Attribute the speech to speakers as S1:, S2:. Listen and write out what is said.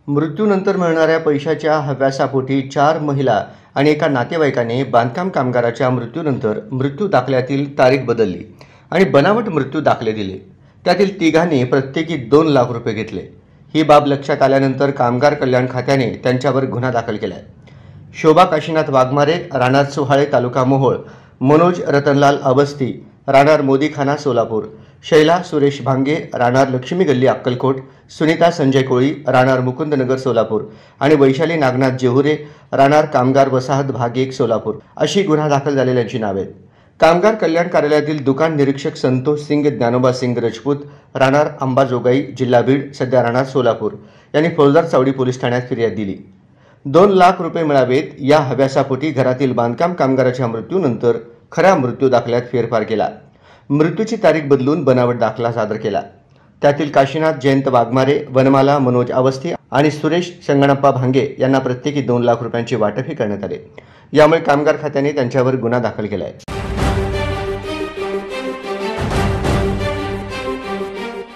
S1: मृत्यूनंतर मिळणाऱ्या पैशाच्या हव्यासापोटी 4 महिला आणि एका नातेवाईकाने बांधकाम कामगाराच्या मृत्यूनंतर मृत्यू दाखल्यातील तारीख बदलली आणि बनावट मृत्यू दाखले दिले। त्यातील तिघांनी प्रत्येकी 2 लाख रुपये घेतले। ही बाब लक्षात आल्यानंतर कामगार कल्याण खात्याने त्यांच्यावर गुन्हा दाखल केलाय। शोभा काशीनाथ वाघमारे, राहणार सोहाळे, तालुका मोहोळ; मनोज रतनलाल अवस्थी, राहणार मोदीखाना, सोलापूर; शैला सुरेश भांगे, राहणार लक्ष्मी गल्ली, अक्कलकोट; सुनीता संजय कोळी, राहणार मुकुंदनगर, सोलापूर; आणि वैशाली नागनाथ जेहुरे, राहणार कामगार वसाहत भाग 1, सोलापूर अशी गुन्हा दाखल झालेल्यांची नावे आहेत। कामगार कल्याण कार्यालयातील दुकान निरीक्षक संतोष सिंग ज्ञानोबा सिंग राजपूत, राहणार अंबाजोगाई, जिल्हा बीड, सध्या राहणार सोलापूर यांनी फौजदार चावडी पोलीस ठाण्यात फिर्याद दिली। 2 लाख रुपये मिळावेत या हव्यासापोटी घरातील बांधकाम कामगाराच्या मृत्यूनंतर खऱ्या मृत्यू दाखल्यात फेरफार केला, मृत्यूची तारीख बदलून बनावट दाखला सादर केला। त्यातील काशीनाथ जयंत वाघमारे, वनमाला मनोज अवस्थी आणि सुरेश संगणप्पा भांगे यांना प्रत्येकी 2 लाख रुपयांचे वाटपही करण्यात आले। यामुळे कामगार खात्याने त्यांच्यावर गुन्हा दाखल केला आहे।